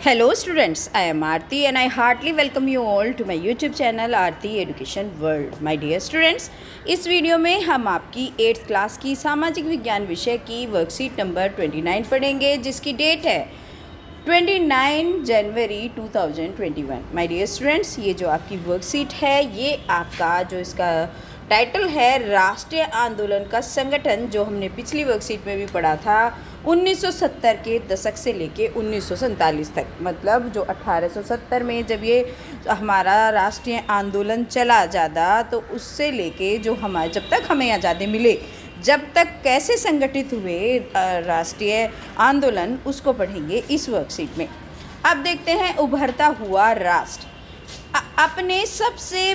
Hello students, I am Aarti and I heartily welcome you all to my YouTube channel Aarti Education World. My dear students, इस video में हम आपकी 8th class की सामाजिक विज्ञान विषय की वर्कशीट नंबर 29 पढ़ेंगे जिसकी डेट है 29 जनवरी 2021। माय डियर स्टूडेंट्स, ये जो आपकी वर्कशीट है ये आपका जो इसका टाइटल है राष्ट्रीय आंदोलन का संगठन, जो हमने पिछली वर्कशीट में भी पढ़ा था 1970 के दशक से लेके 1947 तक। मतलब जो 1870 में जब ये हमारा राष्ट्रीय आंदोलन चला ज़्यादा, तो उससे लेके जो हमारे जब तक हमें आज़ादी मिले, जब तक कैसे संगठित हुए राष्ट्रीय आंदोलन, उसको पढ़ेंगे इस वर्कशीट में। अब देखते हैं उभरता हुआ राष्ट्र। अपने सबसे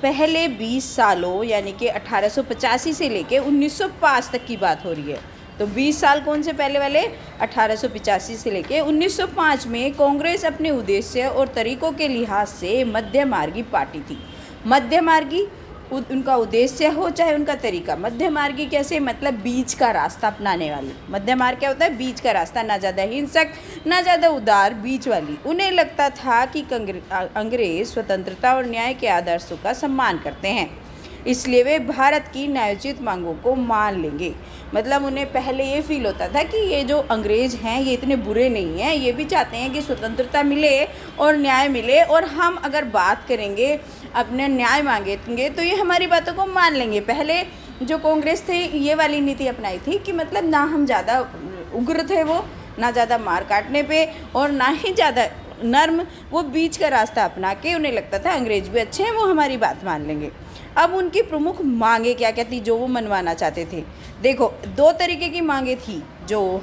पहले 20 सालों यानी कि 1885 से लेके 1905 तक की बात हो रही है। तो 20 साल कौन से पहले वाले? 1885 से लेके 1905 में कांग्रेस अपने उद्देश्य और तरीकों के लिहाज से मध्यमार्गी पार्टी थी। मध्यमार्गी उनका उद्देश्य हो चाहे उनका तरीका। मध्यमार्गी कैसे? मतलब बीच का रास्ता अपनाने वाली। मध्यमार्ग क्या होता है? बीच का रास्ता, ना ज़्यादा हिंसक ना ज़्यादा उदार, बीच वाली। उन्हें लगता था कि अंग्रेज स्वतंत्रता और न्याय के आदर्शों का सम्मान करते हैं, इसलिए वे भारत की न्यायोचित मांगों को मान लेंगे। मतलब उन्हें पहले ये फील होता था कि ये जो अंग्रेज हैं ये इतने बुरे नहीं हैं, ये भी चाहते हैं कि स्वतंत्रता मिले और न्याय मिले, और हम अगर बात करेंगे अपने न्याय मांगेंगे तो ये हमारी बातों को मान लेंगे। पहले जो कांग्रेस थे ये वाली नीति अपनाई थी कि मतलब ना हम ज़्यादा उग्र थे, वो ना ज़्यादा मार काटने पे और ना ही ज़्यादा नर्म, वो बीच का रास्ता अपना के उन्हें लगता था अंग्रेज भी अच्छे हैं, वो हमारी बात मान लेंगे। अब उनकी प्रमुख मांगे क्या क्या थी जो वो मनवाना चाहते थे? देखो, दो तरीके की मांगे थी जो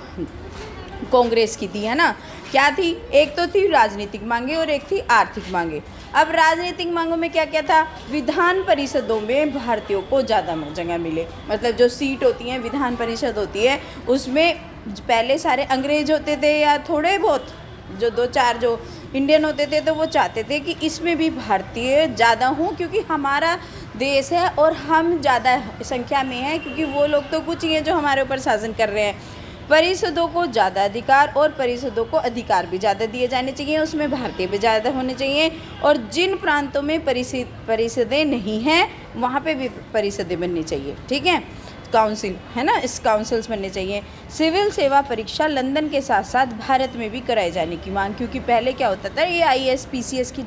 कांग्रेस की थी, है ना। क्या थी? एक तो थी राजनीतिक मांगे और एक थी आर्थिक मांगे। अब राजनीतिक मांगों में क्या क्या था? विधान परिषदों में भारतीयों को ज़्यादा जगह मिले। मतलब जो सीट होती है, विधान परिषद होती है, उसमें पहले सारे अंग्रेज होते थे या थोड़े बहुत जो दो चार जो इंडियन होते थे, तो वो चाहते थे कि इसमें भी भारतीय ज़्यादा हों, क्योंकि हमारा देश है और हम ज़्यादा संख्या में हैं, क्योंकि वो लोग तो कुछ ही हैं जो हमारे ऊपर शासन कर रहे हैं। परिषदों को ज़्यादा अधिकार और परिषदों को अधिकार भी ज़्यादा दिए जाने चाहिए, उसमें भारतीय भी ज़्यादा होने चाहिए। और जिन प्रांतों में परिषदें नहीं हैं वहाँ पे भी परिषदें बननी चाहिए, ठीक है। काउंसिल, है ना, इस काउंसिल्स बनने चाहिए। सिविल सेवा परीक्षा लंदन के साथ साथ भारत में भी कराए जाने की मांग, क्योंकि पहले क्या होता था, ये IAS PCS की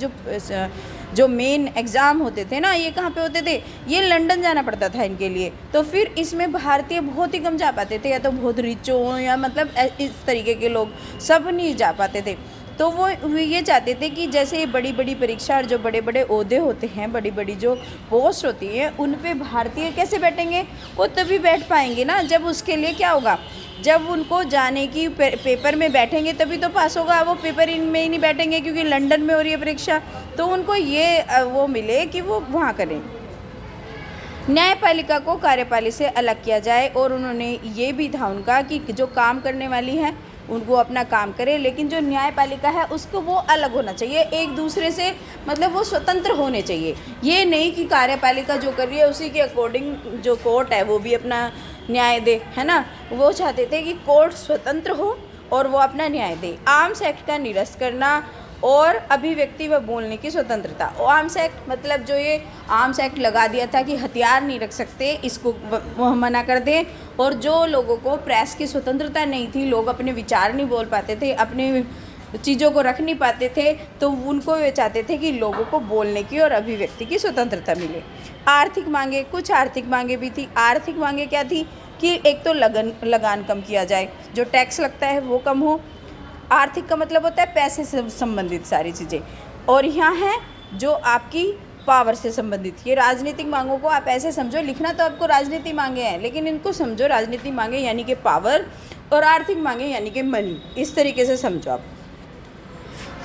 जो मेन एग्ज़ाम होते थे ना, ये कहाँ पे होते थे? ये लंदन जाना पड़ता था इनके लिए। तो फिर इसमें भारतीय बहुत ही कम जा पाते थे, या तो बहुत रिच हो या मतलब इस तरीके के लोग, सब नहीं जा पाते थे। तो वो ये चाहते थे कि जैसे बड़ी बड़ी परीक्षा और जो बड़े बड़े ओहदे होते हैं, बड़ी बड़ी जो पोस्ट होती है, उन पे भारतीय कैसे बैठेंगे? वो तभी बैठ पाएंगे ना जब उसके लिए क्या होगा, जब उनको जाने की पेपर में बैठेंगे तभी तो पास होगा। वो पेपर इनमें ही नहीं बैठेंगे क्योंकि लंदन में हो रही है परीक्षा, तो उनको ये वो मिले कि वो वहाँ करें। न्यायपालिका को कार्यपालिका से अलग किया जाए, और उन्होंने ये भी था उनका कि जो काम करने वाली है उनको अपना काम करे, लेकिन जो न्यायपालिका है उसको वो अलग होना चाहिए एक दूसरे से, मतलब वो स्वतंत्र होने चाहिए। ये नहीं कि कार्यपालिका जो कर रही है उसी के अकॉर्डिंग जो कोर्ट है वो भी अपना न्याय दे, है ना। वो चाहते थे कि कोर्ट स्वतंत्र हो और वो अपना न्याय दे। आर्म्स एक्ट का निरस्त करना और अभिव्यक्ति व बोलने की स्वतंत्रता। आर्म्स एक्ट मतलब जो ये आर्म्स एक्ट लगा दिया था कि हथियार नहीं रख सकते, इसको वो मना कर दें। और जो लोगों को प्रेस की स्वतंत्रता नहीं थी, लोग अपने विचार नहीं बोल पाते थे, अपने चीज़ों को रख नहीं पाते थे, तो उनको वे चाहते थे कि लोगों को बोलने की और अभिव्यक्ति की स्वतंत्रता मिले। आर्थिक मांगे, कुछ आर्थिक मांगे भी थी। आर्थिक मांगे क्या थी कि एक तो लगान कम किया जाए, जो टैक्स लगता है वो कम हो। आर्थिक का मतलब होता है पैसे से संबंधित सारी चीज़ें, और यहाँ है जो आपकी पावर से संबंधित। ये राजनीतिक मांगों को आप ऐसे समझो, लिखना तो आपको राजनीतिक मांगे हैं, लेकिन इनको समझो राजनीतिक मांगे यानी कि पावर, और आर्थिक मांगे यानी कि मनी, इस तरीके से समझो आप।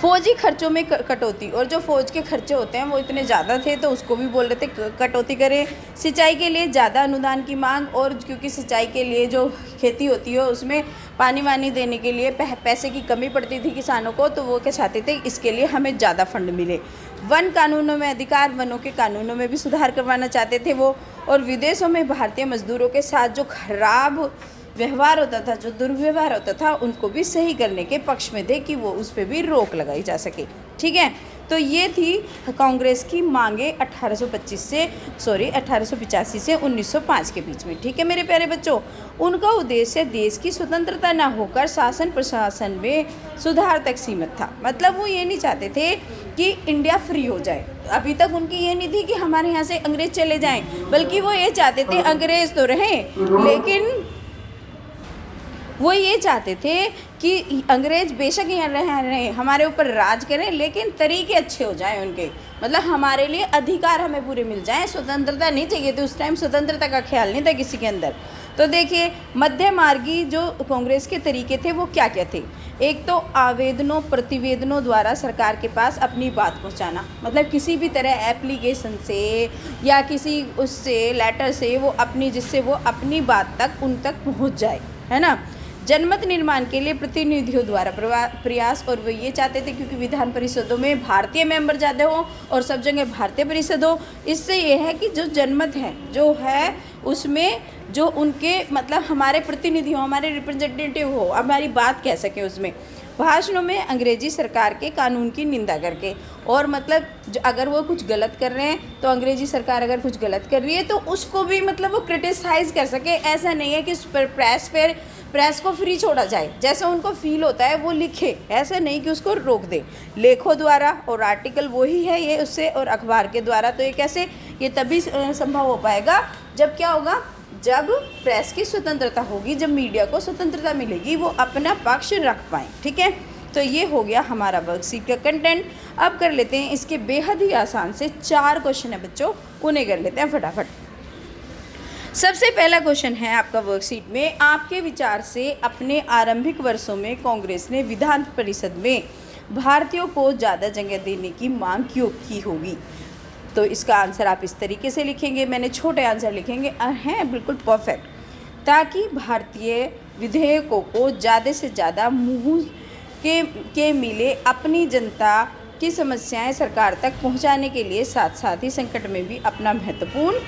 फौजी खर्चों में कटौती, और जो फौज के खर्चे होते हैं वो इतने ज़्यादा थे तो उसको भी बोल रहे थे कटौती करें। सिंचाई के लिए ज़्यादा अनुदान की मांग, और क्योंकि सिंचाई के लिए जो खेती होती है उसमें पानी वानी देने के लिए पैसे की कमी पड़ती थी किसानों को, तो वो क्या चाहते थे, इसके लिए हमें ज़्यादा फंड मिले। वन कानूनों में अधिकार, वनों के कानूनों में भी सुधार करवाना चाहते थे वो। और विदेशों में भारतीय मजदूरों के साथ जो खराब व्यवहार होता था, जो दुर्व्यवहार होता था, उनको भी सही करने के पक्ष में थे कि वो उस पर भी रोक लगाई जा सके। ठीक है, तो ये थी कांग्रेस की मांगे 1885 से 1905 के बीच में। ठीक है मेरे प्यारे बच्चों, उनका उद्देश्य देश की स्वतंत्रता न होकर शासन प्रशासन में सुधार तक सीमित था। मतलब वो ये नहीं चाहते थे कि इंडिया फ्री हो जाए। अभी तक उनकी ये नहीं थी कि हमारे यहाँ से अंग्रेज चले जाएं, बल्कि वो ये चाहते थे अंग्रेज तो रहें, लेकिन वो ये चाहते थे कि अंग्रेज बेशक यहाँ रहे हमारे ऊपर राज करें, लेकिन तरीके अच्छे हो जाएं उनके, मतलब हमारे लिए अधिकार हमें पूरे मिल जाएं। स्वतंत्रता नहीं चाहिए थी, उस टाइम स्वतंत्रता का ख्याल नहीं था किसी के अंदर। तो देखिए मध्यमार्गी जो कांग्रेस के तरीके थे वो क्या क्या थे। एक तो आवेदनों प्रतिवेदनों द्वारा सरकार के पास अपनी बात पहुंचाना, मतलब किसी भी तरह एप्लीकेशन से या किसी उससे लेटर से वो अपनी, जिससे वो अपनी बात तक उन तक पहुंच जाए, है ना। जनमत निर्माण के लिए प्रतिनिधियों द्वारा प्रयास, और वो ये चाहते थे क्योंकि विधान परिषदों में भारतीय मेंबर ज़्यादा हो और सब जगह भारतीय परिषद हो, इससे ये है कि जो जनमत है जो है उसमें जो उनके मतलब हमारे प्रतिनिधि हो, हमारे रिप्रेजेंटेटिव हो, हमारी बात कह सकें उसमें। भाषणों में अंग्रेजी सरकार के कानून की निंदा करके, और मतलब अगर वो कुछ गलत कर रहे हैं तो अंग्रेजी सरकार अगर कुछ गलत कर रही है तो उसको भी मतलब वो क्रिटिसाइज़ कर सके। ऐसा नहीं है कि प्रेस को फ्री छोड़ा जाए, जैसा उनको फील होता है वो लिखे, ऐसा नहीं कि उसको रोक दे। लेखों द्वारा, और आर्टिकल वही है ये उससे, और अखबार के द्वारा। तो ये कैसे, ये तभी संभव हो पाएगा जब क्या होगा, जब प्रेस की स्वतंत्रता होगी, जब मीडिया को स्वतंत्रता मिलेगी, वो अपना पक्ष रख पाएँ। ठीक है, तो ये हो गया हमारा वर्कशीट का कंटेंट। अब कर लेते हैं इसके बेहद ही आसान से 4 क्वेश्चन है बच्चों, उन्हें कर लेते हैं फटाफट। सबसे पहला क्वेश्चन है आपका वर्कशीट में, आपके विचार से अपने आरंभिक वर्षों में कांग्रेस ने विधान परिषद में भारतीयों को ज़्यादा जगह देने की मांग क्यों की होगी। तो इसका आंसर आप इस तरीके से लिखेंगे, मैंने छोटे आंसर लिखेंगे हैं बिल्कुल परफेक्ट, ताकि भारतीय विधेयकों को ज़्यादा से ज़्यादा मुँह के मिले अपनी जनता की समस्याएं सरकार तक पहुंचाने के लिए, साथ साथ ही संकट में भी अपना महत्वपूर्ण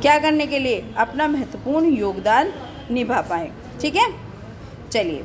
क्या करने के लिए, अपना महत्वपूर्ण योगदान निभा पाए। ठीक है, चलिए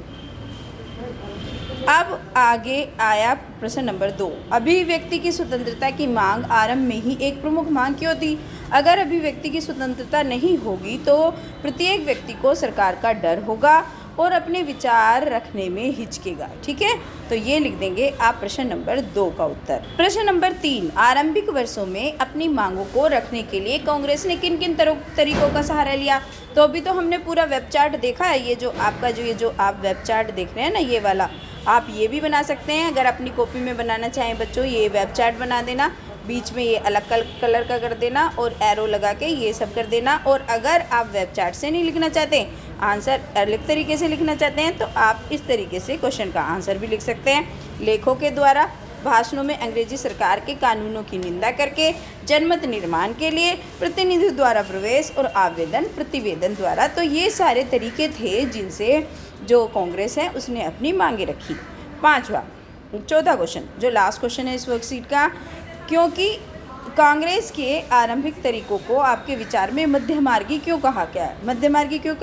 अब आगे आया प्रश्न नंबर 2। अभिव्यक्ति की स्वतंत्रता की मांग आरंभ में ही एक प्रमुख मांग क्यों थी। अगर अभिव्यक्ति की स्वतंत्रता नहीं होगी तो प्रत्येक व्यक्ति को सरकार का डर होगा और अपने विचार रखने में हिचकेगा। ठीक है, तो ये लिख देंगे आप प्रश्न नंबर 2 का उत्तर। प्रश्न नंबर 3, आरंभिक वर्षों में अपनी मांगों को रखने के लिए कांग्रेस ने किन किन तरीकों का सहारा लिया। तो अभी तो हमने पूरा वेब चार्ट देखा है, ये जो आपका ये जो आप वेब चार्ट देख रहे हैं ना, ये वाला आप ये भी बना सकते हैं। अगर अपनी कॉपी में बनाना चाहें बच्चों, ये वेब चार्ट बना देना, बीच में ये अलग कलर का कर देना और एरो लगा के ये सब कर देना। और अगर आप वेब चार्ट से नहीं लिखना चाहते, आंसर अलग तरीके से लिखना चाहते हैं, तो आप इस तरीके से क्वेश्चन का आंसर भी लिख सकते हैं। लेखों के द्वारा, भाषणों में अंग्रेजी सरकार के कानूनों की निंदा करके, जनमत निर्माण के लिए, प्रतिनिधि द्वारा प्रवेश और आवेदन प्रतिवेदन द्वारा। तो ये सारे तरीके थे जिनसे जो कांग्रेस है उसने अपनी मांगे रखी। चौथा क्वेश्चन जो लास्ट क्वेश्चन है इस वर्कशीट का, क्योंकि कांग्रेस के आरंभिक तरीकों को आपके विचार में मध्यमार्गी क्यों कहा गया। मध्यमार्गी क्यों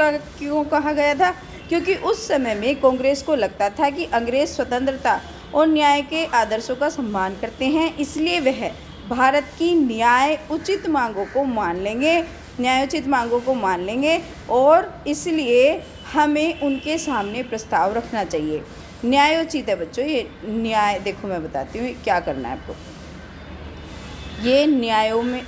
कहा गया था? क्योंकि उस समय में कांग्रेस को लगता था कि अंग्रेज स्वतंत्रता और न्याय के आदर्शों का सम्मान करते हैं, इसलिए वह भारत की न्यायोचित मांगों को मान लेंगे और इसलिए हमें उनके सामने प्रस्ताव रखना चाहिए। न्यायोचित है बच्चों, ये न्याय, देखो मैं बताती हूँ क्या करना है आपको। ये न्यायों में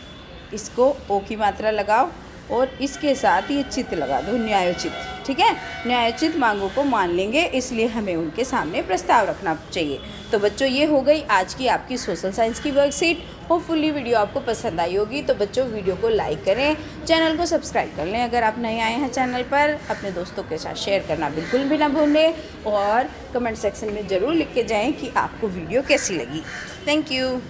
इसको ओ की मात्रा लगाओ और इसके साथ ये चित लगा दो, न्यायोचित। ठीक है, न्यायोचित मांगों को मान लेंगे, इसलिए हमें उनके सामने प्रस्ताव रखना चाहिए। तो बच्चों ये हो गई आज की आपकी सोशल साइंस की वर्कशीट। होपफुली वीडियो आपको पसंद आई होगी। तो बच्चों वीडियो को लाइक करें, चैनल को सब्सक्राइब कर लें अगर आप नए आए हैं चैनल पर, अपने दोस्तों के साथ शेयर करना बिल्कुल भी ना भूलें और कमेंट सेक्शन में ज़रूर लिख के जाएँ कि आपको वीडियो कैसी लगी। Thank you.